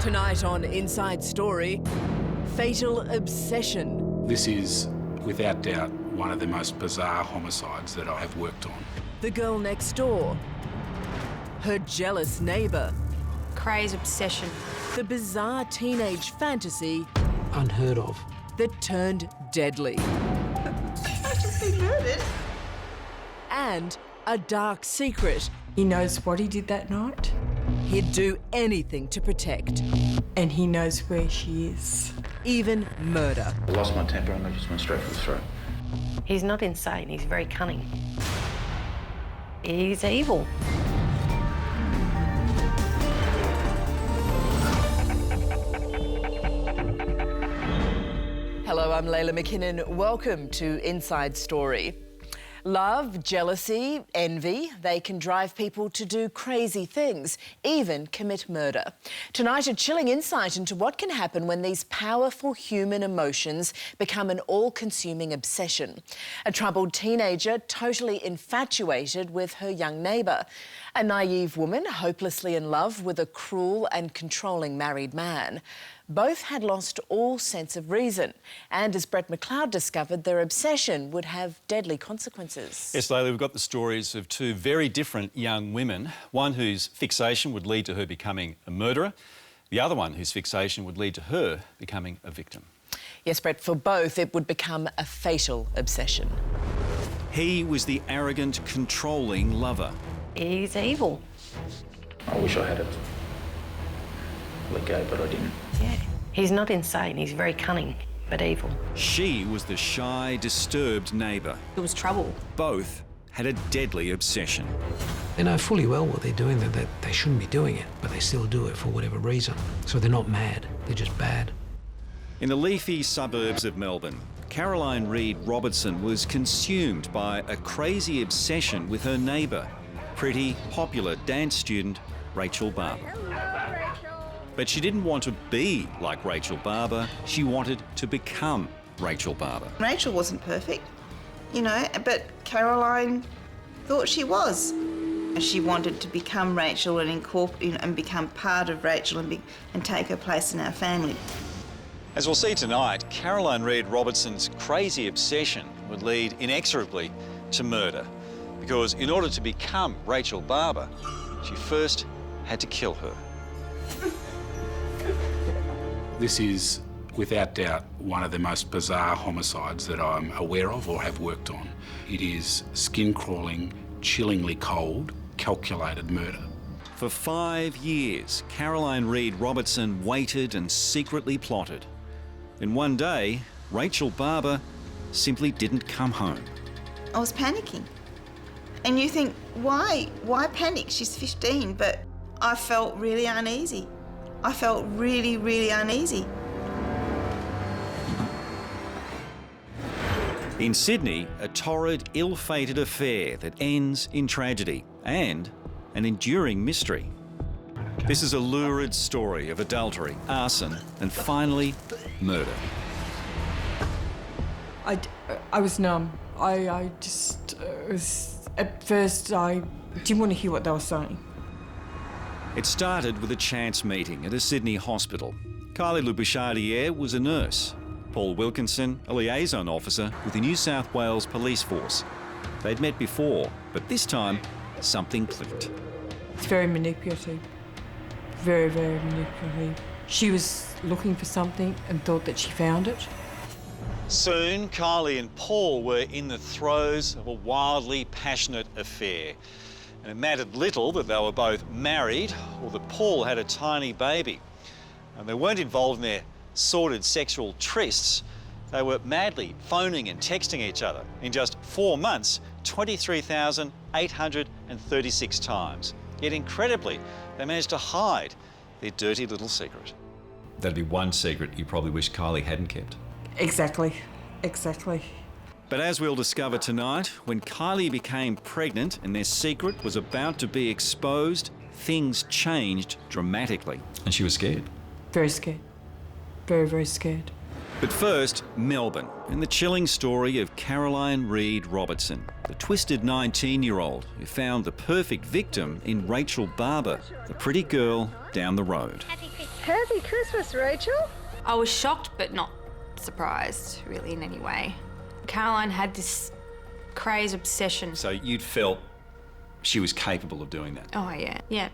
Tonight on Inside Story, fatal obsession. This is, without doubt, one of the most bizarre homicides that I have worked on. The girl next door. Her jealous neighbour. Craze obsession. The bizarre teenage fantasy. Unheard of. That turned deadly. I've just been murdered. And a dark secret. He knows what he did that night. He'd do anything to protect. And he knows where she is. Even murder. I lost my temper and I just went straight for the throat. He's not insane, he's very cunning. He's evil. Hello, I'm Layla McKinnon. Welcome to Inside Story. Love, jealousy, envy, they can drive people to do crazy things, even commit murder. Tonight, a chilling insight into what can happen when these powerful human emotions become an all-consuming obsession. A troubled teenager totally infatuated with her young neighbour. A naive woman hopelessly in love with a cruel and controlling married man. Both had lost all sense of reason. And as Brett McLeod discovered, their obsession would have deadly consequences. Yes, Layla, we've got the stories of two very different young women. One whose fixation would lead to her becoming a murderer. The other one whose fixation would lead to her becoming a victim. Yes, Brett, for both, it would become a fatal obsession. He was the arrogant, controlling lover. He's evil. I wish I had it let go, but I didn't. Yeah. He's not insane, he's very cunning, but evil. She was the shy, disturbed neighbour. It was trouble. Both had a deadly obsession. They know fully well what they're doing, that they shouldn't be doing it, but they still do it for whatever reason. So they're not mad, they're just bad. In the leafy suburbs of Melbourne, Caroline Reed Robertson was consumed by a crazy obsession with her neighbour, pretty, popular dance student Rachel Barber. But she didn't want to be like Rachel Barber, she wanted to become Rachel Barber. Rachel wasn't perfect, you know, but Caroline thought she was. And she wanted to become Rachel and and become part of Rachel and take her place in our family. As we'll see tonight, Caroline Reed Robertson's crazy obsession would lead inexorably to murder. Because in order to become Rachel Barber, she first had to kill her. This is, without doubt, one of the most bizarre homicides that I'm aware of or have worked on. It is skin-crawling, chillingly cold, calculated murder. For 5 years, Caroline Reed Robertson waited and secretly plotted. And one day, Rachel Barber simply didn't come home. I was panicking. And you think, why panic? She's 15, but I felt really uneasy. I felt really, really uneasy. In Sydney, a torrid, ill-fated affair that ends in tragedy and an enduring mystery. This is a lurid story of adultery, arson and finally, murder. I was numb. I just at first I didn't want to hear what they were saying. It started with a chance meeting at a Sydney hospital. Kylie Le Bouchardier was a nurse. Paul Wilkinson, a liaison officer with the New South Wales Police Force. They'd met before, but this time, something clicked. It's very manipulative. Very, very manipulative. She was looking for something and thought that she found it. Soon, Kylie and Paul were in the throes of a wildly passionate affair. And it mattered little that they were both married or that Paul had a tiny baby. And they weren't involved in their sordid sexual trysts. They were madly phoning and texting each other in just 4 months, 23,836 times. Yet incredibly, they managed to hide their dirty little secret. That'd be one secret you probably wish Kylie hadn't kept. Exactly. Exactly. But as we'll discover tonight, when Kylie became pregnant and their secret was about to be exposed, things changed dramatically. And she was scared. Very scared. Very, very scared. But first, Melbourne, and the chilling story of Caroline Reed Robertson, the twisted 19-year-old who found the perfect victim in Rachel Barber, the pretty girl down the road. Happy Christmas. Happy Christmas, Rachel. I was shocked but not surprised, really, in any way. Caroline had this crazy obsession. So you'd felt she was capable of doing that? Oh, yeah. Yeah,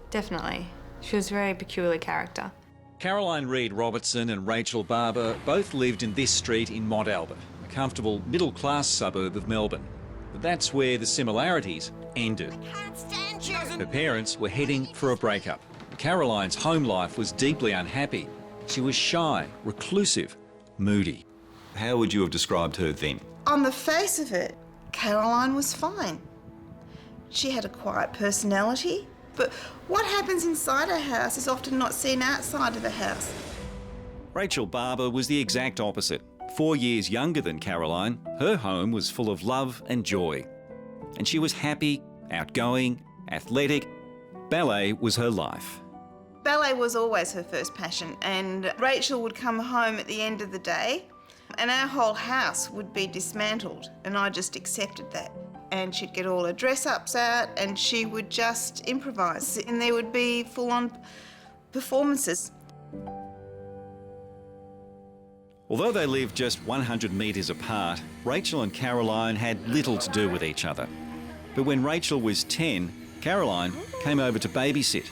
definitely. She was a very peculiar character. Caroline Reid Robertson and Rachel Barber both lived in this street in Mont Albert, a comfortable middle-class suburb of Melbourne. But that's where the similarities ended. Her parents were heading for a breakup. Caroline's home life was deeply unhappy. She was shy, reclusive, moody. How would you have described her then? On the face of it, Caroline was fine. She had a quiet personality, but what happens inside a house is often not seen outside of the house. Rachel Barber was the exact opposite. 4 years younger than Caroline, her home was full of love and joy. And she was happy, outgoing, athletic. Ballet was her life. Ballet was always her first passion, and Rachel would come home at the end of the day and our whole house would be dismantled, and I just accepted that. And she'd get all her dress-ups out and she would just improvise, and there would be full-on performances. Although they lived just 100 metres apart, Rachel and Caroline had little to do with each other. But when Rachel was 10, Caroline came over to babysit.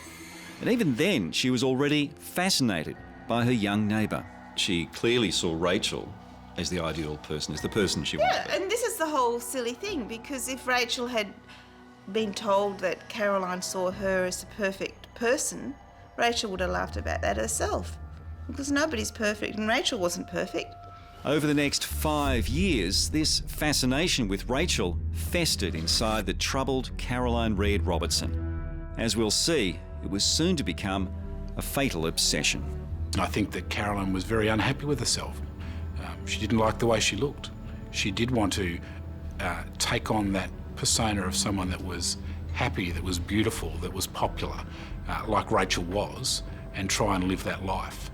And even then, she was already fascinated by her young neighbour. She clearly saw Rachel as the ideal person, as the person she wanted. Yeah, and this is the whole silly thing, because if Rachel had been told that Caroline saw her as the perfect person, Rachel would have laughed about that herself, because nobody's perfect and Rachel wasn't perfect. Over the next 5 years, this fascination with Rachel festered inside the troubled Caroline Reid Robertson. As we'll see, it was soon to become a fatal obsession. I think that Caroline was very unhappy with herself. She didn't like the way she looked. She did want to take on that persona of someone that was happy, that was beautiful, that was popular, like Rachel was, and try and live that life.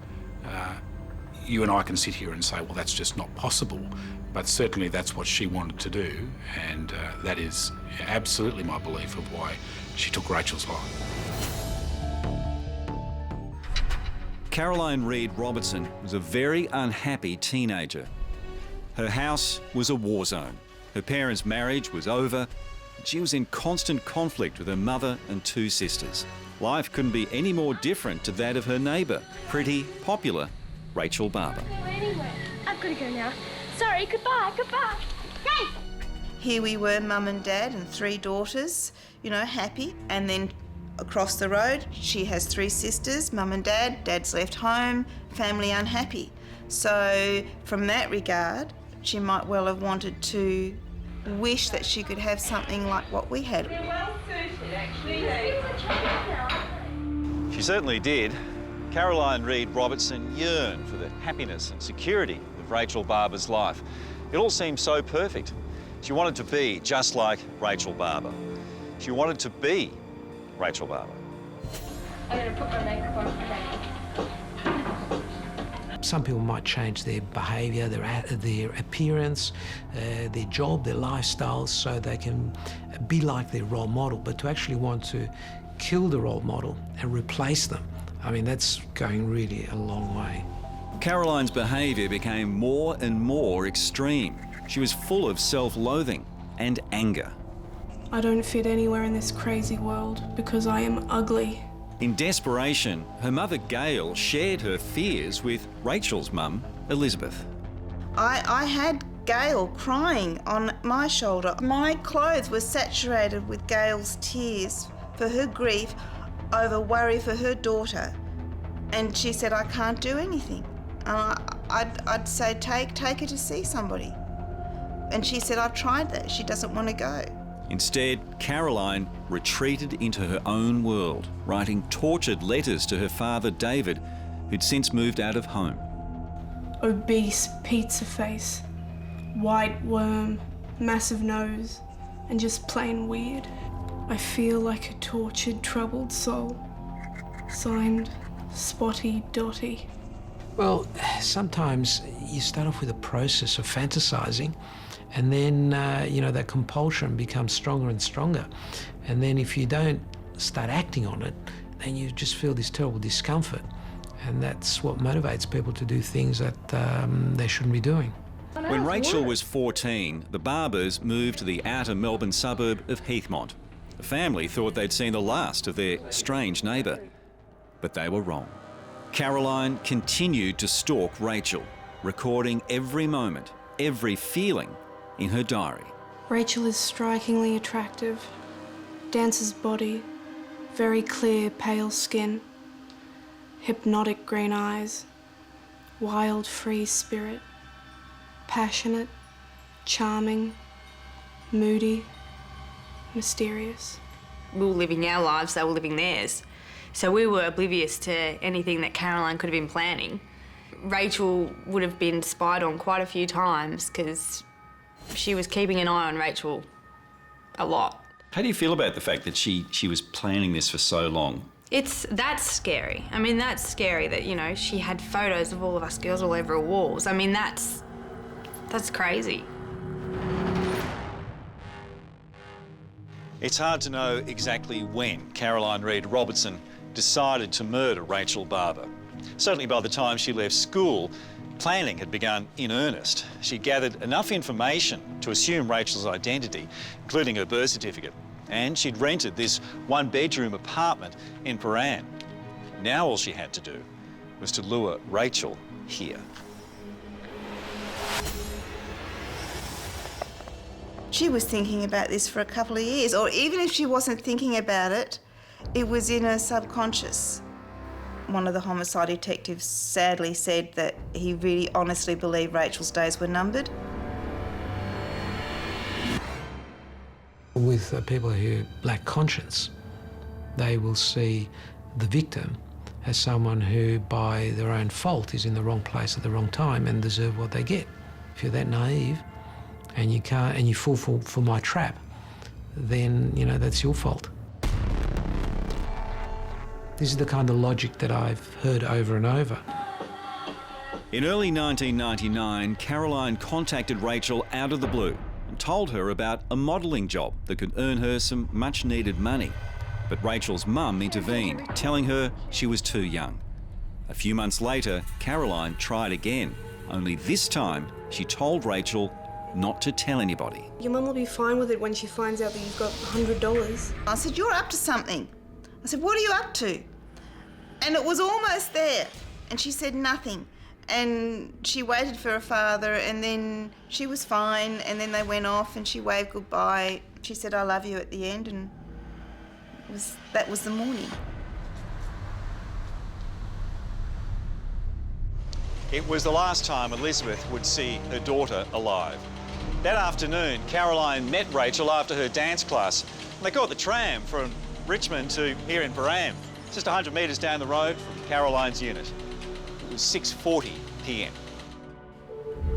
You and I can sit here and say, well, that's just not possible, but certainly that's what she wanted to do, and that is absolutely my belief of why she took Rachel's life. Caroline Reid Robertson was a very unhappy teenager. Her house was a war zone. Her parents' marriage was over. She was in constant conflict with her mother and 2 sisters. Life couldn't be any more different to that of her neighbour, pretty, popular Rachel Barber. Anyway, I've got to go now. Sorry, goodbye. Hey! Here we were, mum and dad and 3 daughters, happy. And then across the road, she has 3 sisters, mum and dad, dad's left home, family unhappy. So from that regard, she might well have wanted to wish that she could have something like what we had. They're well suited, actually. She certainly did. Caroline Reid Robertson yearned for the happiness and security of Rachel Barber's life. It all seemed so perfect. She wanted to be just like Rachel Barber. She wanted to be Rachel Barber. I'm going to put my makeup on for Rachel. Some people might change their behaviour, their appearance, their job, their lifestyles, so they can be like their role model. But to actually want to kill the role model and replace them, I mean, that's going really a long way. Caroline's behaviour became more and more extreme. She was full of self-loathing and anger. I don't fit anywhere in this crazy world because I am ugly. In desperation, her mother Gail shared her fears with Rachel's mum, Elizabeth. I had Gail crying on my shoulder. My clothes were saturated with Gail's tears for her grief over worry for her daughter. And she said, I can't do anything. And I'd say, take her to see somebody. And she said, I've tried that. She doesn't want to go. Instead, Caroline retreated into her own world, writing tortured letters to her father, David, who'd since moved out of home. Obese pizza face, white worm, massive nose, and just plain weird. I feel like a tortured, troubled soul. Signed, Spotty Dotty. Well, sometimes you start off with a process of fantasising, and then, that compulsion becomes stronger and stronger. And then if you don't start acting on it, then you just feel this terrible discomfort. And that's what motivates people to do things that they shouldn't be doing. When Rachel was 14, the Barbers moved to the outer Melbourne suburb of Heathmont. The family thought they'd seen the last of their strange neighbour, but they were wrong. Caroline continued to stalk Rachel, recording every moment, every feeling in her diary. Rachel is strikingly attractive. Dancer's body, very clear, pale skin, hypnotic green eyes, wild, free spirit, passionate, charming, moody, mysterious. We were living our lives, they were living theirs. So we were oblivious to anything that Caroline could have been planning. Rachel would have been spied on quite a few times because she was keeping an eye on Rachel a lot. How do you feel about the fact that she was planning this for so long? That's scary. I mean, that's scary that, you know, she had photos of all of us girls all over her walls. I mean, that's crazy. It's hard to know exactly when Caroline Reid Robertson decided to murder Rachel Barber. Certainly by the time she left school, planning had begun in earnest. She gathered enough information to assume Rachel's identity, including her birth certificate, and she'd rented this one-bedroom apartment in Paran. Now all she had to do was to lure Rachel here. She was thinking about this for a couple of years, or even if she wasn't thinking about it, it was in her subconscious. One of the homicide detectives sadly said that he really honestly believed Rachel's days were numbered. With people who lack conscience, they will see the victim as someone who, by their own fault, is in the wrong place at the wrong time and deserve what they get. If you're that naive and you fall for my trap, then, you know, that's your fault. This is the kind of logic that I've heard over and over. In early 1999, Caroline contacted Rachel out of the blue and told her about a modelling job that could earn her some much-needed money. But Rachel's mum intervened, telling her she was too young. A few months later, Caroline tried again, only this time she told Rachel not to tell anybody. Your mum will be fine with it when she finds out that you've got $100. I said, "You're up to something." I said, "What are you up to?" And it was almost there. And she said nothing. And she waited for her father, and then she was fine, and then they went off and she waved goodbye. She said, "I love you" at the end, and that was the morning. It was the last time Elizabeth would see her daughter alive. That afternoon, Caroline met Rachel after her dance class. They caught the tram from Richmond to here in Paran, just 100 metres down the road from Caroline's unit. It was 6:40 p.m.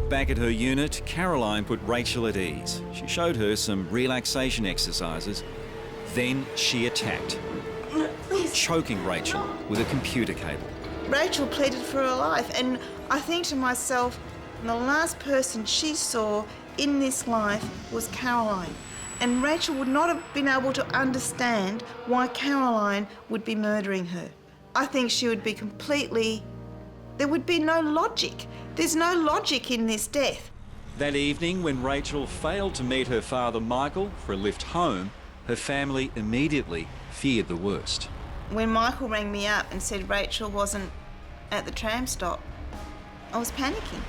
Back at her unit, Caroline put Rachel at ease. She showed her some relaxation exercises. Then she attacked, choking Rachel with a computer cable. Rachel pleaded for her life, and I think to myself, the last person she saw in this life was Caroline. And Rachel would not have been able to understand why Caroline would be murdering her. I think she would be there would be no logic. There's no logic in this death. That evening, when Rachel failed to meet her father Michael for a lift home, her family immediately feared the worst. When Michael rang me up and said Rachel wasn't at the tram stop, I was panicking.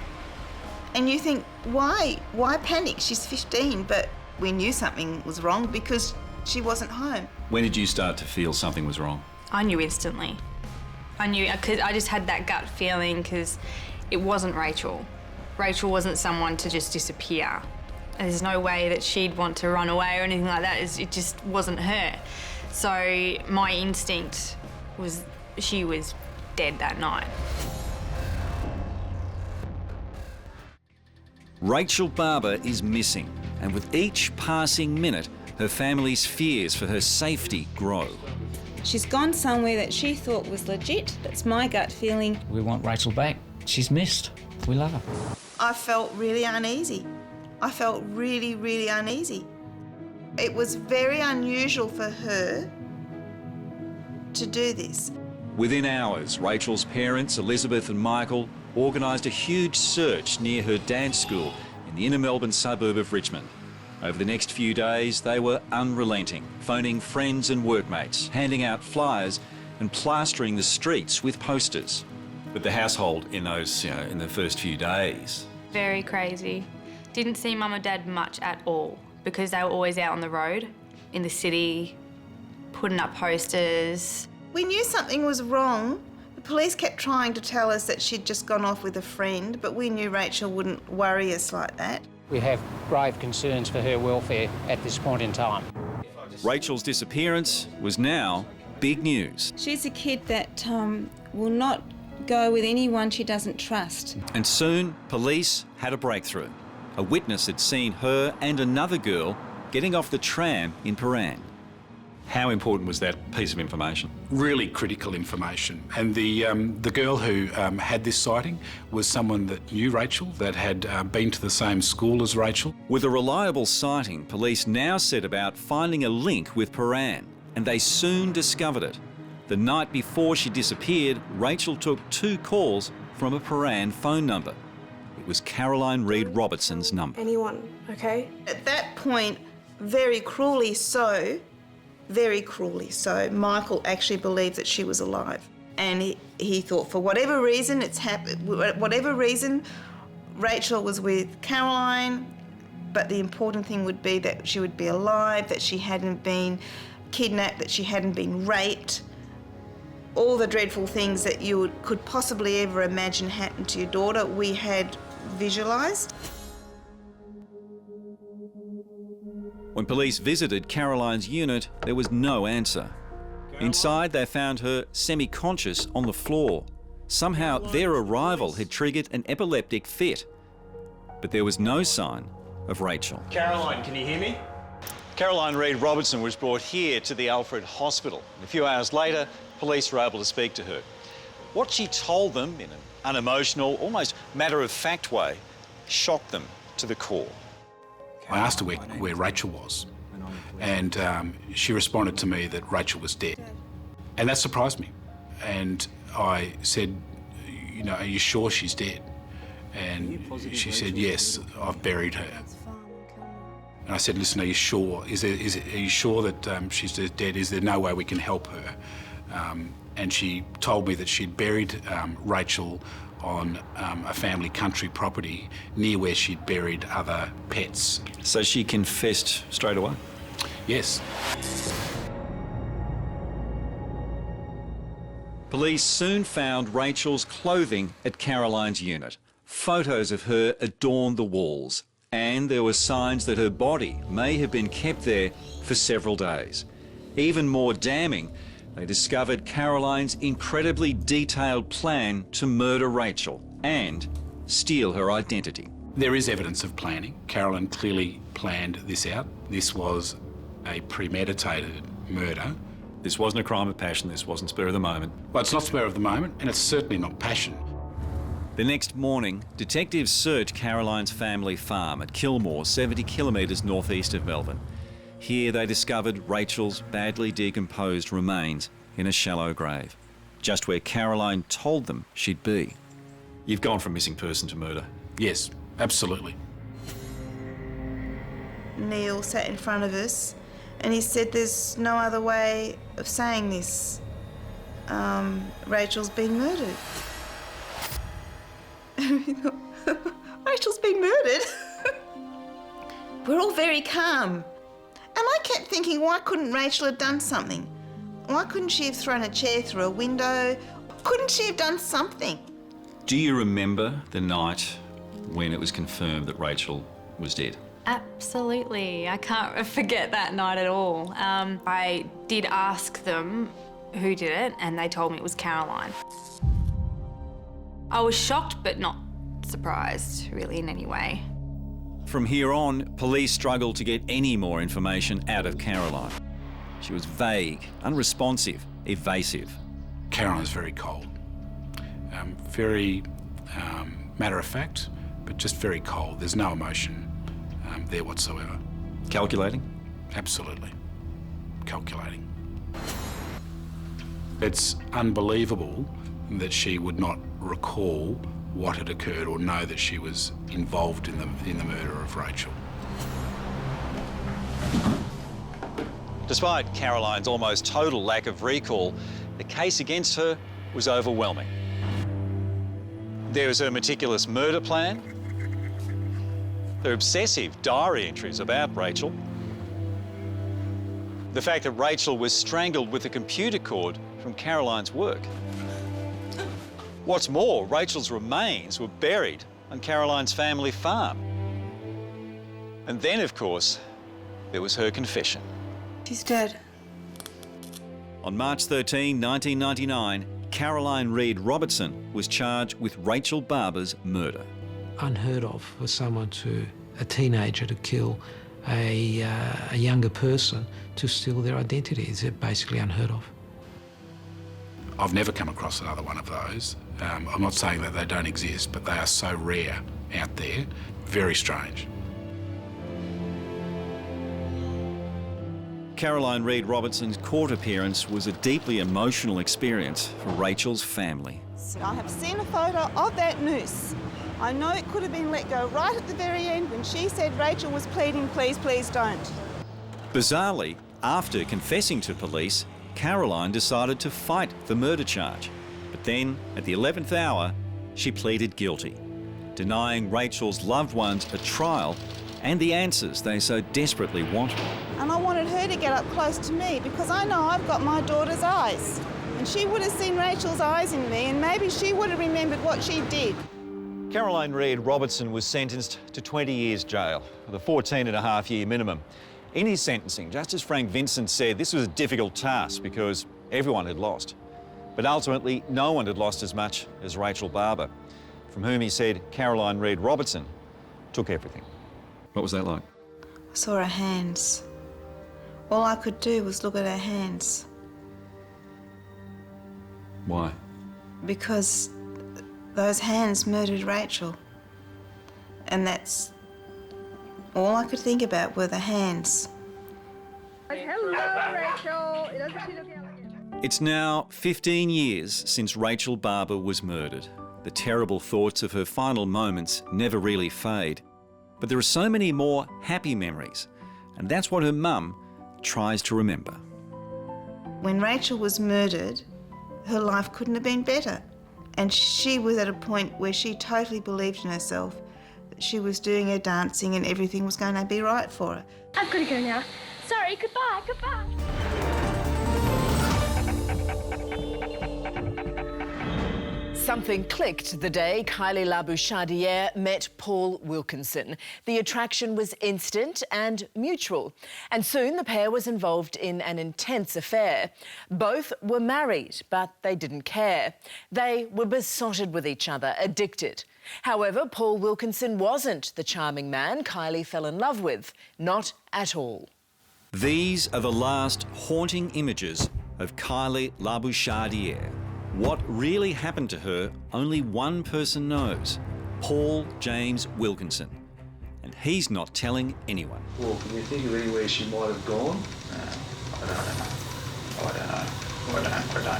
And you think, why? Why panic? She's 15, but we knew something was wrong because she wasn't home. When did you start to feel something was wrong? I knew instantly. I knew, because I just had that gut feeling because it wasn't Rachel. Rachel wasn't someone to just disappear. There's no way that she'd want to run away or anything like that. It just wasn't her. So my instinct was she was dead that night. Rachel Barber is missing, and with each passing minute, her family's fears for her safety grow. She's gone somewhere that she thought was legit. That's my gut feeling. We want Rachel back. She's missed. We love her. I felt really uneasy. I felt really, really uneasy. It was very unusual for her to do this. Within hours, Rachel's parents, Elizabeth and Michael, organised a huge search near her dad's school in the inner Melbourne suburb of Richmond. Over the next few days, they were unrelenting, phoning friends and workmates, handing out flyers and plastering the streets with posters. But the household in those, in the first few days... Very crazy. Didn't see Mum and Dad much at all because they were always out on the road, in the city, putting up posters. We knew something was wrong. The police kept trying to tell us that she'd just gone off with a friend, but we knew Rachel wouldn't worry us like that. We have grave concerns for her welfare at this point in time. Rachel's disappearance was now big news. She's a kid that will not go with anyone she doesn't trust. And soon, police had a breakthrough. A witness had seen her and another girl getting off the tram in Paran. How important was that piece of information? Really critical information. And the girl who had this sighting was someone that knew Rachel, that had been to the same school as Rachel. With a reliable sighting, police now set about finding a link with Paran, and they soon discovered it. The night before she disappeared, Rachel took 2 calls from a Paran phone number. It was Caroline Reid Robertson's number. Anyone, okay? At that point, very cruelly so, Michael actually believed that she was alive. And he thought, for whatever reason it's happened, whatever reason, Rachel was with Caroline, but the important thing would be that she would be alive, that she hadn't been kidnapped, that she hadn't been raped. All the dreadful things that you could possibly ever imagine happened to your daughter, we had visualised. When police visited Caroline's unit, there was no answer. Inside, they found her semi-conscious on the floor. Somehow, their arrival had triggered an epileptic fit. But there was no sign of Rachel. Caroline, can you hear me? Caroline Reid Robertson was brought here to the Alfred Hospital. A few hours later, police were able to speak to her. What she told them in an unemotional, almost matter-of-fact way, shocked them to the core. I asked her where Rachel was, and she responded to me that Rachel was dead. And that surprised me. And I said, are you sure she's dead? And she said, yes, I've buried her. And I said, listen, are you sure? Are you sure that she's dead? Is there no way we can help her? And she told me that she'd buried Rachel on a family country property near where she'd buried other pets. So she confessed straight away? Yes. Police soon found Rachel's clothing at Caroline's unit. Photos of her adorned the walls, and there were signs that her body may have been kept there for several days. Even more damning, they discovered Caroline's incredibly detailed plan to murder Rachel and steal her identity. There is evidence of planning. Caroline clearly planned this out. This was a premeditated murder. This wasn't a crime of passion, this wasn't spur of the moment. Well, it's not spur of the moment, and it's certainly not passion. The next morning, detectives searched Caroline's family farm at Kilmore, 70 kilometres northeast of Melbourne. Here they discovered Rachel's badly decomposed remains in a shallow grave, just where Caroline told them she'd be. You've gone from missing person to murder. Yes, absolutely. Neil sat in front of us and he said, there's no other way of saying this. Rachel's been murdered. And we thought, Rachel's been murdered? We're all very calm. And I kept thinking, why couldn't Rachel have done something? Why couldn't she have thrown a chair through a window? Couldn't she have done something? Do you remember the night when it was confirmed that Rachel was dead? Absolutely. I can't forget that night at all. I did ask them who did it, and they told me it was Caroline. I was shocked, but not surprised, really, in any way. From here on, police struggled to get any more information out of Caroline. She was vague, unresponsive, evasive. Caroline's very cold. Very matter-of-fact, but just very cold. There's no emotion there whatsoever. Calculating? Absolutely. Calculating. It's unbelievable that she would not recall what had occurred or know that she was involved in the murder of Rachel. Despite Caroline's almost total lack of recall, the case against her was overwhelming. There was her meticulous murder plan, her obsessive diary entries about Rachel, the fact that Rachel was strangled with a computer cord from Caroline's work. What's more, Rachel's remains were buried on Caroline's family farm. And then, of course, there was her confession. She's dead. On March 13, 1999, Caroline Reed Robertson was charged with Rachel Barber's murder. Unheard of for someone a teenager to kill a younger person to steal their identity. It's basically unheard of. I've never come across another one of those. I'm not saying that they don't exist, but they are so rare out there. Very strange. Caroline Reed Robertson's court appearance was a deeply emotional experience for Rachel's family. I have seen a photo of that noose. I know it could have been let go right at the very end when she said Rachel was pleading, please, please don't. Bizarrely, after confessing to police, Caroline decided to fight the murder charge. But then, at the 11th hour, she pleaded guilty, denying Rachel's loved ones a trial and the answers they so desperately wanted. And I wanted her to get up close to me because I know I've got my daughter's eyes. And she would have seen Rachel's eyes in me and maybe she would have remembered what she did. Caroline Reed Robertson was sentenced to 20 years jail with a 14.5-year minimum. In his sentencing, Justice Frank Vincent said this was a difficult task because everyone had lost. But ultimately, no one had lost as much as Rachel Barber, from whom he said Caroline Reed Robertson took everything. What was that like? I saw her hands. All I could do was look at her hands. Why? Because those hands murdered Rachel. And that's all I could think about were the hands. Hello, Rachel. Doesn't she look elegant? It's now 15 years since Rachel Barber was murdered. The terrible thoughts of her final moments never really fade. But there are so many more happy memories, and that's what her mum tries to remember. When Rachel was murdered, her life couldn't have been better. And she was at a point where she totally believed in herself, that she was doing her dancing and everything was going to be right for her. I've got to go now. Sorry, goodbye, goodbye. Something clicked the day Kylie Labouchardie met Paul Wilkinson. The attraction was instant and mutual, and soon the pair was involved in an intense affair. Both were married, but they didn't care. They were besotted with each other, addicted. However, Paul Wilkinson wasn't the charming man Kylie fell in love with, not at all. These are the last haunting images of Kylie Labouchardie. What really happened to her, only one person knows, Paul James Wilkinson. And he's not telling anyone. Well, can you think of anywhere she might have gone? I don't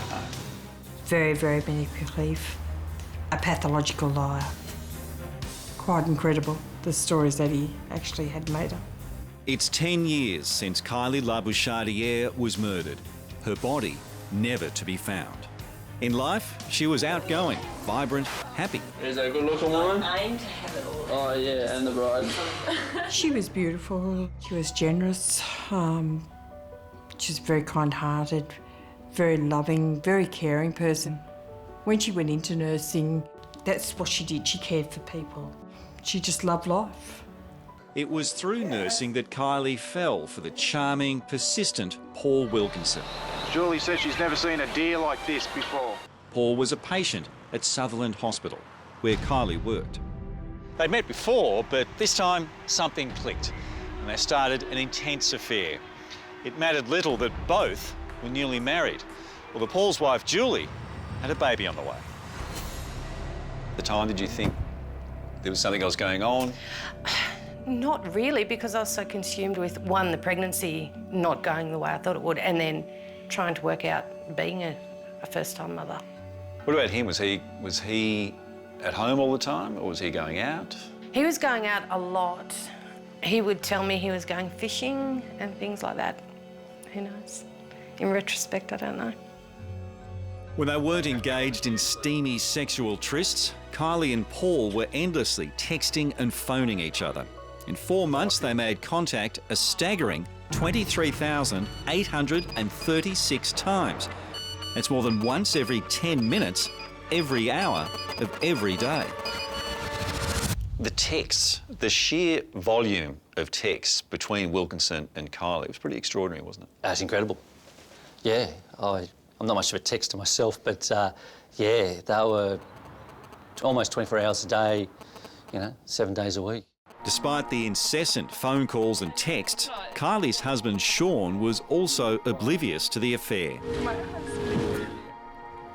know. Very, very manipulative. A pathological liar. Quite incredible, the stories that he actually had made up. It's 10 years since Kylie Labouchardie was murdered. Her body never to be found. In life, she was outgoing, vibrant, happy. Is that a good-looking woman? I aim to have it all. Oh, yeah, and the bride. She was beautiful, she was generous, she was very kind-hearted, very loving, very caring person. When she went into nursing, that's what she did, she cared for people. She just loved life. It was through nursing that Kylie fell for the charming, persistent Paul Wilkinson. Julie says she's never seen a deer like this before. Paul was a patient at Sutherland Hospital, where Kylie worked. They'd met before, but this time something clicked, and they started an intense affair. It mattered little that both were newly married. Well, the Paul's wife, Julie, had a baby on the way. At the time, did you think there was something else going on? Not really, because I was so consumed with, one, the pregnancy not going the way I thought it would, and then trying to work out being a a first-time mother. What about him? Was he at home all the time, or was he going out? He was going out a lot. He would tell me he was going fishing and things like that. Who knows? In retrospect, I don't know. When they weren't engaged in steamy sexual trysts, Kylie and Paul were endlessly texting and phoning each other. In 4 months, they made contact a staggering 23,836 times. That's more than once every 10 minutes, every hour of every day. The texts, the sheer volume of texts between Wilkinson and Kylie was pretty extraordinary, wasn't it? That's incredible. Yeah, I'm not much of a texter myself, but yeah, they were almost 24 hours a day, 7 days a week. Despite the incessant phone calls and texts, Kylie's husband Sean was also oblivious to the affair.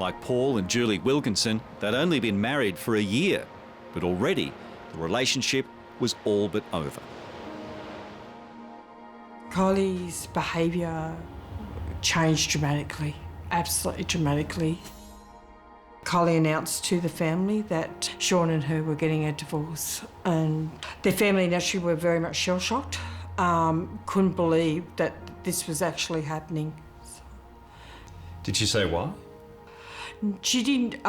Like Paul and Julie Wilkinson, they'd only been married for a year, but already the relationship was all but over. Kylie's behaviour changed dramatically, absolutely dramatically. Kylie announced to the family that Sean and her were getting a divorce, and their family naturally were very much shell-shocked, couldn't believe that this was actually happening. Did she say why? She didn't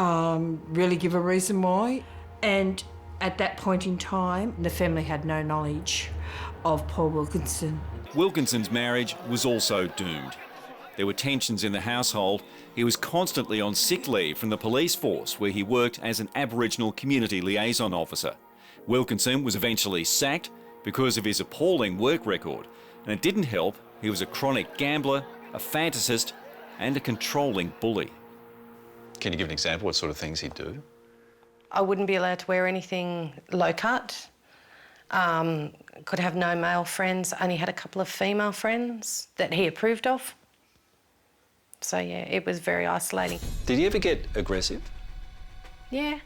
really give a reason why, and at that point in time, the family had no knowledge of Paul Wilkinson. Wilkinson's marriage was also doomed. There were tensions in the household. He was constantly on sick leave from the police force, where he worked as an Aboriginal community liaison officer. Wilkinson was eventually sacked because of his appalling work record. And it didn't help, he was a chronic gambler, a fantasist, and a controlling bully. Can you give an example what sort of things he'd do? I wouldn't be allowed to wear anything low-cut. Could have no male friends, only had a couple of female friends that he approved of. So, yeah, it was very isolating. Did he ever get aggressive? Yeah.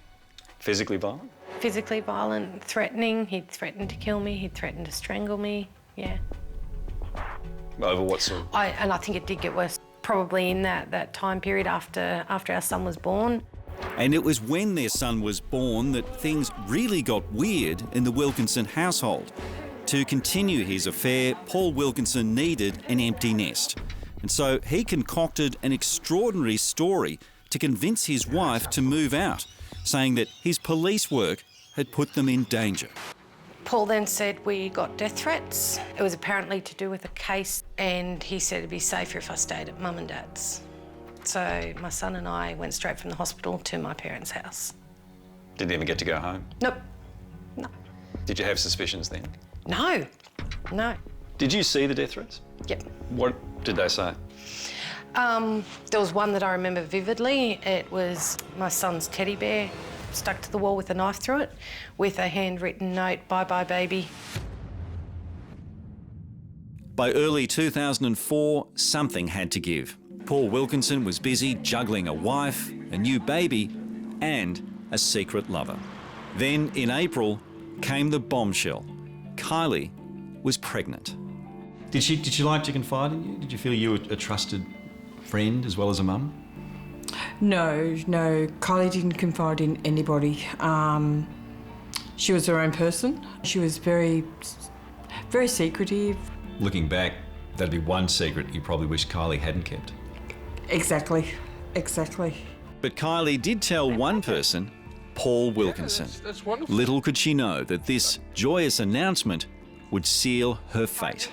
Physically violent? Physically violent, threatening. He'd threatened to kill me, he'd threatened to strangle me, yeah. Over what sort? And I think it did get worse, probably in that time period after our son was born. And it was when their son was born that things really got weird in the Wilkinson household. To continue his affair, Paul Wilkinson needed an empty nest. And so he concocted an extraordinary story to convince his wife to move out, saying that his police work had put them in danger. Paul then said we got death threats. It was apparently to do with a case, and he said it'd be safer if I stayed at Mum and Dad's. So my son and I went straight from the hospital to my parents' house. Didn't even get to go home? Nope. No. Did you have suspicions then? No. No. Did you see the death threats? Yep. What did they say? There was one that I remember vividly. It was my son's teddy bear stuck to the wall with a knife through it with a handwritten note, "Bye-bye, baby." By early 2004, something had to give. Paul Wilkinson was busy juggling a wife, a new baby, and a secret lover. Then, in April, came the bombshell. Kylie was pregnant. Did she like to confide in you? Did you feel you were a trusted friend as well as a mum? No, Kylie didn't confide in anybody. She was her own person. She was very, very secretive. Looking back, that'd be one secret you probably wish Kylie hadn't kept. Exactly. But Kylie did tell one person, Paul Wilkinson. That's wonderful. Little could she know that this joyous announcement would seal her fate.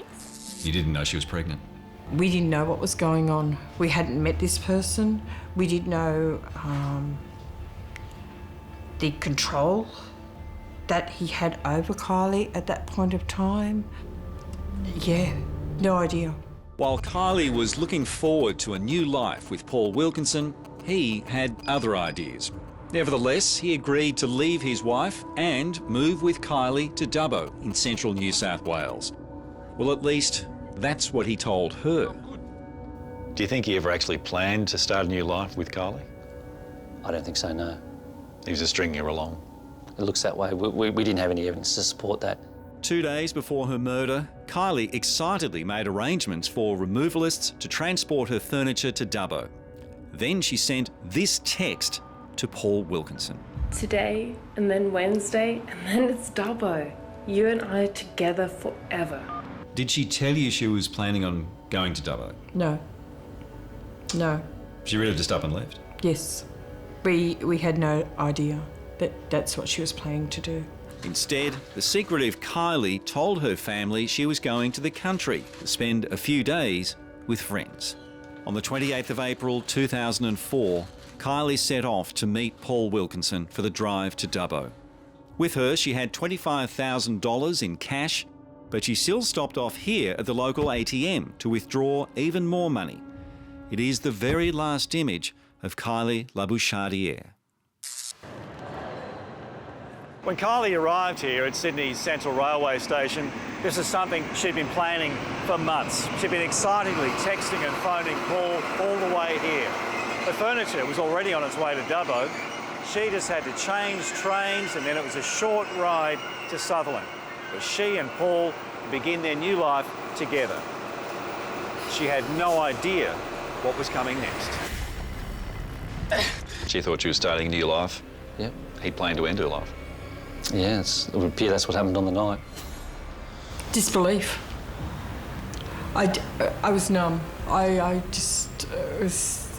You didn't know she was pregnant? We didn't know what was going on. We hadn't met this person. We didn't know the control that he had over Kylie at that point of time. Yeah, no idea. While Kylie was looking forward to a new life with Paul Wilkinson, he had other ideas. Nevertheless, he agreed to leave his wife and move with Kylie to Dubbo in central New South Wales. Well, at least that's what he told her. Do you think he ever actually planned to start a new life with Kylie? I don't think so, no. He was just stringing her along? It looks that way. We didn't have any evidence to support that. 2 days before her murder, Kylie excitedly made arrangements for removalists to transport her furniture to Dubbo. Then she sent this text to Paul Wilkinson. Today, and then Wednesday, and then it's Dubbo. You and I are together forever. Did she tell you she was planning on going to Dubbo? No. No. She really just up and left? Yes. We had no idea that that's what she was planning to do. Instead, the secretive Kylie told her family she was going to the country to spend a few days with friends. On the 28th of April 2004, Kylie set off to meet Paul Wilkinson for the drive to Dubbo. With her, she had $25,000 in cash, but she still stopped off here at the local ATM to withdraw even more money. It is the very last image of Kylie Labouchardiere. When Kylie arrived here at Sydney's Central Railway Station, this is something she'd been planning for months. She'd been excitedly texting and phoning Paul all the way here. The furniture was already on its way to Dubbo. She just had to change trains, and then it was a short ride to Sutherland, where she and Paul begin their new life together. She had no idea what was coming next. She thought she was starting a new life? Yep. He planned to end her life? Yeah, it would appear that's what happened on the night. Disbelief. I was numb. I just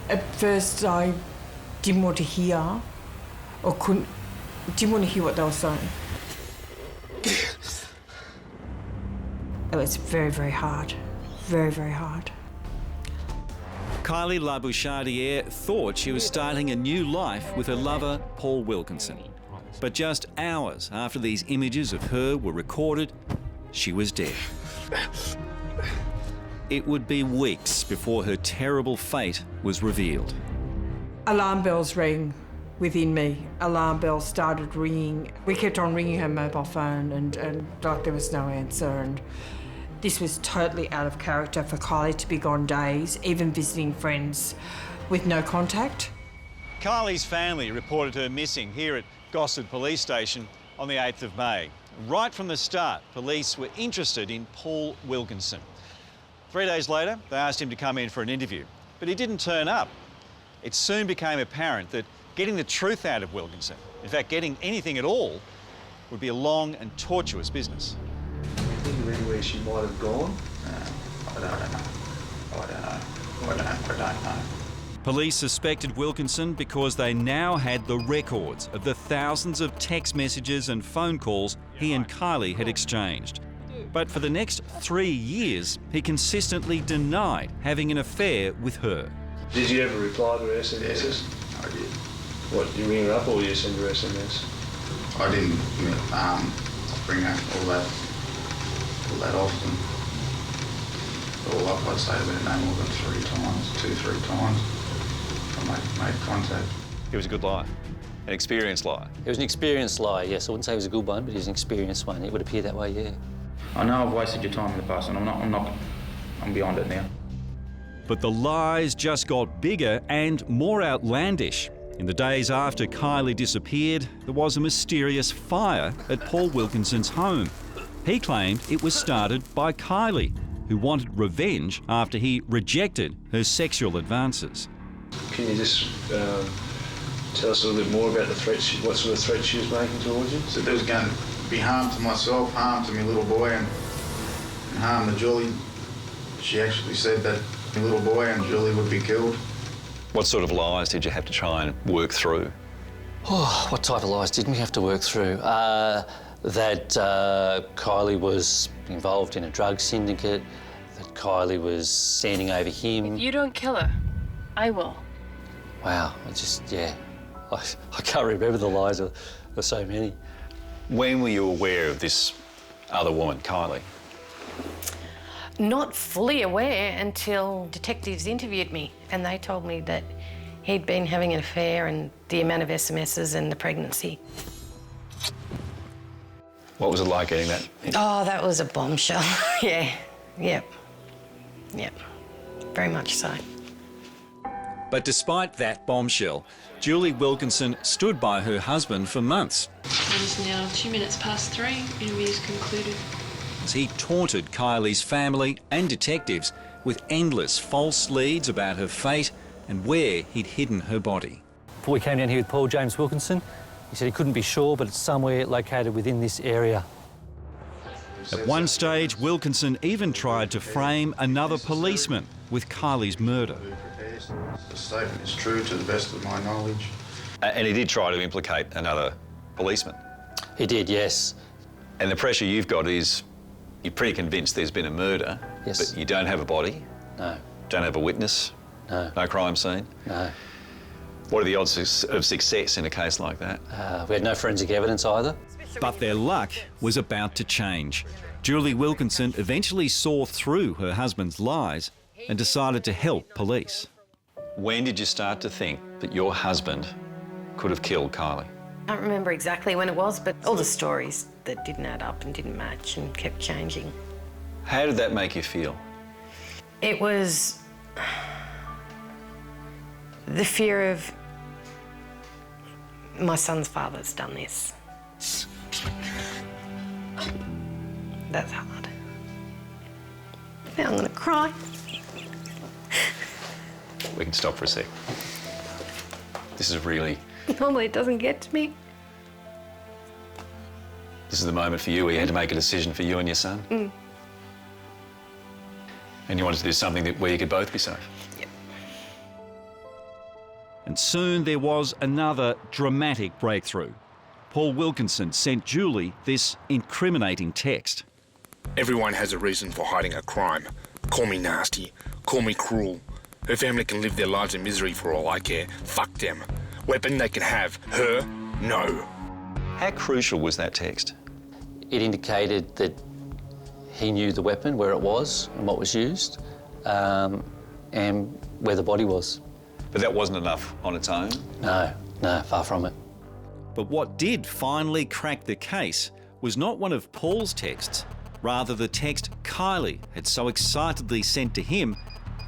at first I didn't want to hear or didn't want to hear what they were saying. It was very, very hard. Very, very hard. Kylie Labouchardiere thought she was starting a new life with her lover, Paul Wilkinson. But just hours after these images of her were recorded, she was dead. It would be weeks before her terrible fate was revealed. Alarm bells rang within me. Alarm bells started ringing. We kept on ringing her mobile phone and like there was no answer. And this was totally out of character for Kylie to be gone days, even visiting friends with no contact. Kylie's family reported her missing here at Gosford Police Station on the 8th of May. Right from the start, police were interested in Paul Wilkinson. 3 days later, they asked him to come in for an interview, but he didn't turn up. It soon became apparent that getting the truth out of Wilkinson, in fact, getting anything at all, would be a long and tortuous business. Anywhere where she might have gone? I don't know. Police suspected Wilkinson because they now had the records of the thousands of text messages and phone calls he and Kylie had exchanged. But for the next 3 years, he consistently denied having an affair with her. Did you ever reply to her SMSs? Yes, I did. What, did you ring her up or did you send her SMS? I didn't bring up all that often. All up, I'd say about no more than 3 times. I made contact. He was a good liar, an experienced liar. He was an experienced liar, yes. I wouldn't say he was a good one, but he was an experienced one. It would appear that way, yeah. I know I've wasted your time in the past, and I'm beyond it now. But the lies just got bigger and more outlandish. In the days after Kylie disappeared, there was a mysterious fire at Paul Wilkinson's home. He claimed it was started by Kylie, who wanted revenge after he rejected her sexual advances. Can you just tell us a little bit more about the threats, what sort of threats she was making towards you? So there was going to be harm to myself, harm to my little boy, and harm to Julie. She actually said that my little boy and Julie would be killed. What sort of lies did you have to try and work through? Oh, what type of lies didn't we have to work through? That Kylie was involved in a drug syndicate, that Kylie was standing over him. If you don't kill her, I will. Wow, I can't remember the lies, there were so many. When were you aware of this other woman, Kylie? Not fully aware until detectives interviewed me and they told me that he'd been having an affair and the amount of SMSs and the pregnancy. What was it like getting that? Oh, that was a bombshell. Yep. Very much so. But despite that bombshell, Julie Wilkinson stood by her husband for months. It is now 2 minutes past 3. Interview's concluded. As he taunted Kylie's family and detectives with endless false leads about her fate and where he'd hidden her body. Before we came down here with Paul James Wilkinson, he said he couldn't be sure, but it's somewhere located within this area. At one stage, Wilkinson even tried to frame another policeman with Kylie's murder. The statement is true to the best of my knowledge. And he did try to implicate another policeman. He did, yes. And the pressure you've got is you're pretty convinced there's been a murder, yes. But you don't have a body. No. Don't have a witness. No. No crime scene. No. What are the odds of success in a case like that? We had no forensic evidence either. But their luck was about to change. Julie Wilkinson eventually saw through her husband's lies and decided to help police. When did you start to think that your husband could have killed Kylie? I don't remember exactly when it was, but all the stories that didn't add up and didn't match and kept changing. How did that make you feel? It was the fear of my son's father's done this. That's hard. Now I'm gonna cry. We can stop for a sec. This is really... Normally it doesn't get to me. This is the moment for you where you had to make a decision for you and your son? Mm. And you wanted to do something where you could both be safe? Yep. And soon there was another dramatic breakthrough. Paul Wilkinson sent Julie this incriminating text. Everyone has a reason for hiding a crime. Call me nasty. Call me cruel. Her family can live their lives in misery for all I care. Fuck them. Weapon they can have. Her, no. How crucial was that text? It indicated that he knew the weapon, where it was and what was used, and where the body was. But that wasn't enough on its own? No, far from it. But what did finally crack the case was not one of Paul's texts, rather the text Kylie had so excitedly sent to him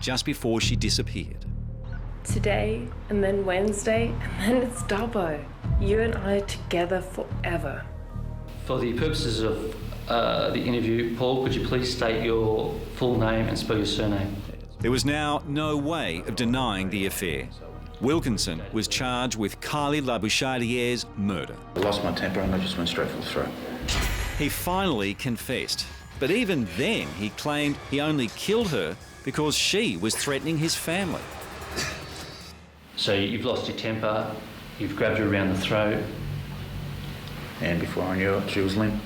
just before she disappeared. Today, and then Wednesday, and then it's Dubbo. You and I are together forever. For the purposes of the interview, Paul, could you please state your full name and spell your surname? There was now no way of denying the affair. Wilkinson was charged with Kylie Labouchardier's murder. I lost my temper and I just went straight for the throat. He finally confessed, but even then he claimed he only killed her because she was threatening his family. So you've lost your temper, you've grabbed her around the throat. And before I knew it, she was limp.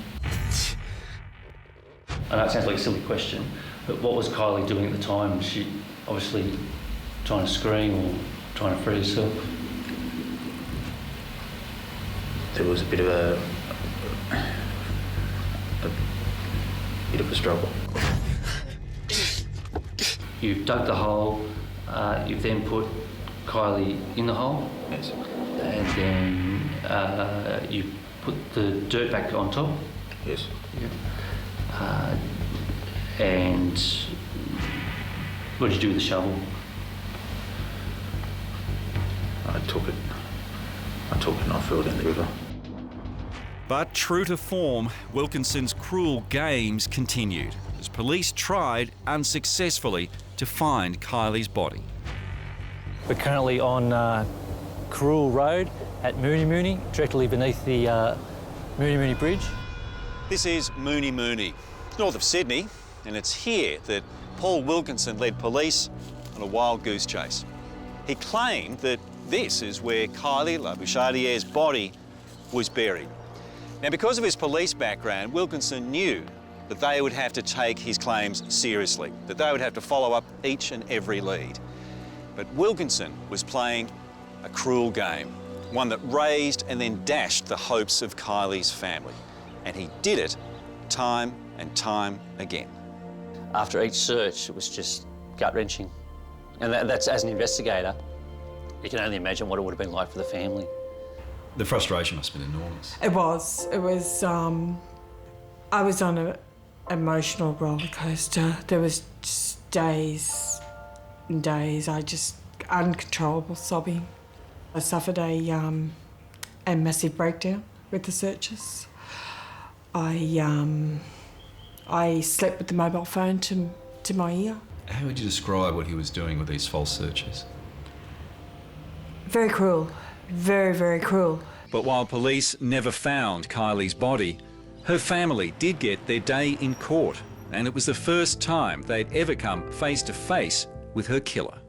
I know it sounds like a silly question, but what was Kylie doing at the time? Was she obviously trying to scream or trying to free herself? There was a bit of a struggle. You've dug the hole, you've then put Kylie in the hole. Yes. And then you put the dirt back on top. Yes. Yeah. And what did you do with the shovel? I took it and I threw it in the river. But true to form, Wilkinson's cruel games continued as police tried unsuccessfully to find Kylie's body. We're currently on Cruel Road at Mooney Mooney, directly beneath the Mooney Mooney Bridge. This is Mooney Mooney, north of Sydney, and it's here that Paul Wilkinson led police on a wild goose chase. He claimed that this is where Kylie Labouchardier's body was buried. Now, because of his police background, Wilkinson knew that they would have to take his claims seriously, that they would have to follow up each and every lead. But Wilkinson was playing a cruel game, one that raised and then dashed the hopes of Kylie's family. And he did it time and time again. After each search, it was just gut-wrenching. And that's, as an investigator, you can only imagine what it would have been like for the family. The frustration must have been enormous. It was. I was on an emotional roller coaster. There was just days and days, uncontrollable sobbing. I suffered a massive breakdown with the searches. I slept with the mobile phone to my ear. How would you describe what he was doing with these false searches? Very cruel. Very, very cruel. But while police never found Kylie's body, her family did get their day in court, and it was the first time they'd ever come face to face with her killer.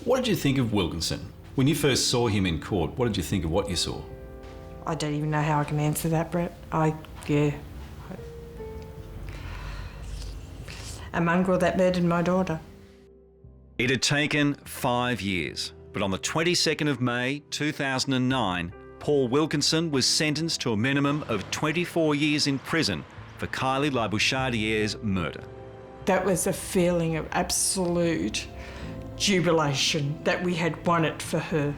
What did you think of Wilkinson? When you first saw him in court, what did you think of what you saw? I don't even know how I can answer that, Brett. A mongrel that murdered my daughter. It had taken 5 years, but on the 22nd of May 2009, Paul Wilkinson was sentenced to a minimum of 24 years in prison for Kylie Labouchardier's murder. That was a feeling of absolute jubilation that we had won it for her.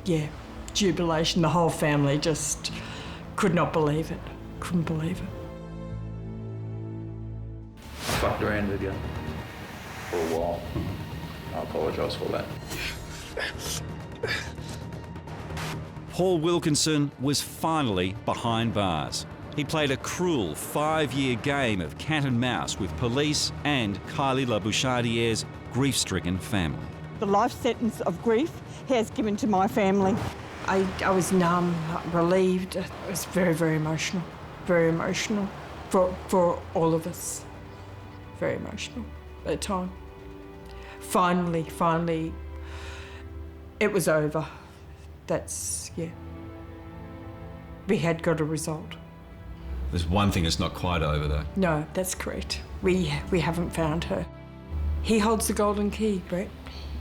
Yeah, jubilation. The whole family just could not believe it. Couldn't believe it. I fucked around with you for a while. I apologise for that. Paul Wilkinson was finally behind bars. He played a cruel 5-year game of cat and mouse with police and Kylie Labouchardier's grief-stricken family. The life sentence of grief he has given to my family. I was numb, relieved. It was very, very emotional. Very emotional for all of us. Very emotional at the time. Finally, it was over. Yeah. We had got a result. There's one thing that's not quite over, though. No, that's correct. We haven't found her. He holds the golden key, Brett.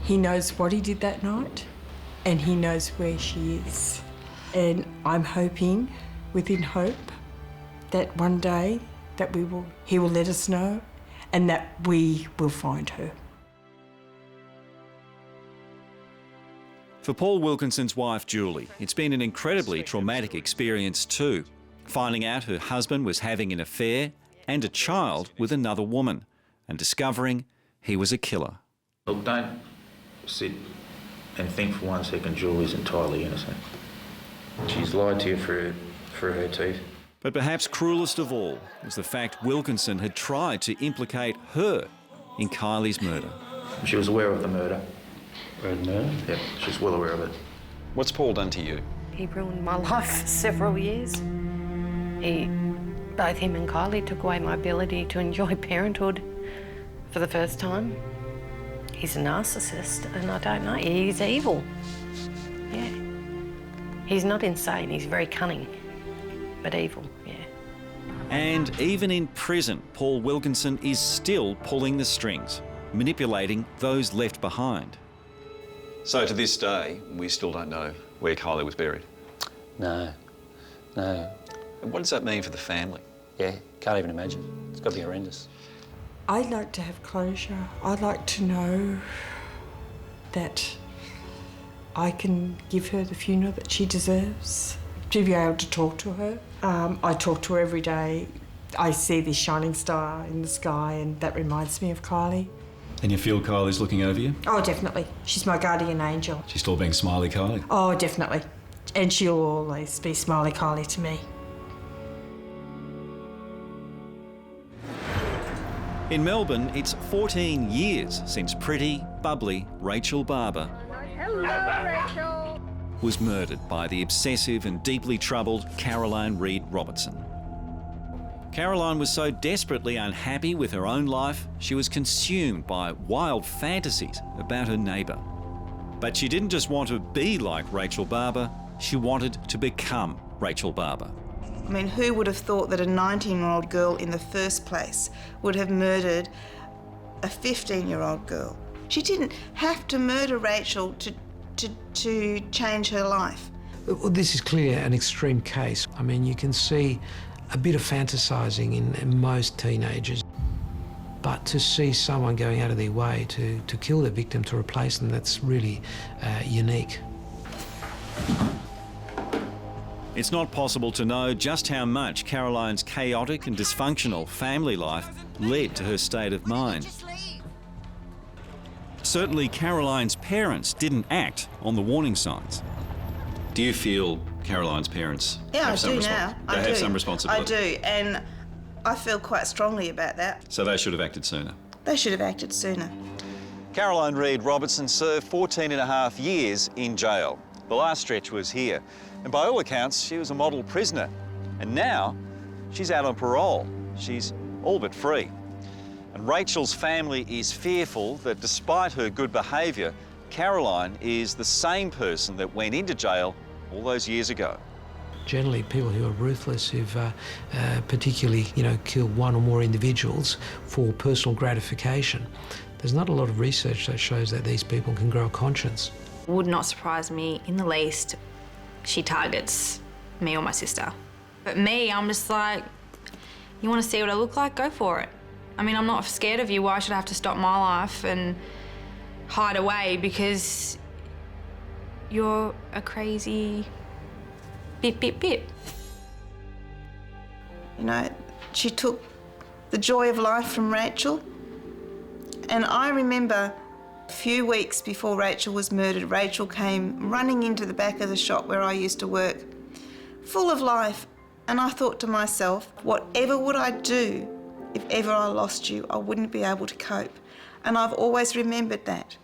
He knows what he did that night, and he knows where she is. And I'm hoping, within hope, that one day that he will let us know, and that we will find her. For Paul Wilkinson's wife, Julie, it's been an incredibly traumatic experience too, finding out her husband was having an affair and a child with another woman, and discovering he was a killer. Look, don't sit and think for 1 second Julie's entirely innocent. She's lied to you for her teeth. But perhaps cruelest of all was the fact Wilkinson had tried to implicate her in Kylie's murder. She was aware of the murder. No? Yep, she's well aware of it. What's Paul done to you? He ruined my life for several years. Both him and Kylie took away my ability to enjoy parenthood for the first time. He's a narcissist, and I don't know, he's evil. Yeah. He's not insane, he's very cunning, but evil, yeah. And even in prison, Paul Wilkinson is still pulling the strings, manipulating those left behind. So to this day, we still don't know where Kylie was buried? No. And what does that mean for the family? Yeah, can't even imagine. It's got to be horrendous. I'd like to have closure. I'd like to know that I can give her the funeral that she deserves, to be able to talk to her. I talk to her every day. I see this shining star in the sky, and that reminds me of Kylie. And you feel Kylie's looking over you? Oh, definitely. She's my guardian angel. She's still being smiley Kylie? Oh, definitely. And she'll always be smiley Kylie to me. In Melbourne, it's 14 years since pretty, bubbly Rachel Barber was murdered by the obsessive and deeply troubled Caroline Reed Robertson. Caroline was so desperately unhappy with her own life, she was consumed by wild fantasies about her neighbour. But she didn't just want to be like Rachel Barber, she wanted to become Rachel Barber. I mean, who would have thought that a 19-year-old girl in the first place would have murdered a 15-year-old girl? She didn't have to murder Rachel to change her life. Well, this is clearly an extreme case. I mean, you can see a bit of fantasising in most teenagers. But to see someone going out of their way to kill their victim, to replace them, that's really unique. It's not possible to know just how much Caroline's chaotic and dysfunctional family life led to her state of mind. Certainly, Caroline's parents didn't act on the warning signs. Do you feel Caroline's parents have some responsibility? I do, and I feel quite strongly about that. So they should have acted sooner? They should have acted sooner. Caroline Reid Robertson served 14.5 years in jail. The last stretch was here. And by all accounts, she was a model prisoner. And now, she's out on parole. She's all but free. And Rachel's family is fearful that despite her good behaviour, Caroline is the same person that went into jail all those years ago. Generally, people who are ruthless, who've particularly, killed one or more individuals for personal gratification, there's not a lot of research that shows that these people can grow a conscience. Would not surprise me in the least. She targets me or my sister. But me, I'm just like, you want to see what I look like? Go for it. I mean, I'm not scared of you. Why should I have to stop my life and hide away because you're a crazy bip, bip, bip? She took the joy of life from Rachel. And I remember a few weeks before Rachel was murdered, Rachel came running into the back of the shop where I used to work, full of life. And I thought to myself, whatever would I do if ever I lost you? I wouldn't be able to cope. And I've always remembered that.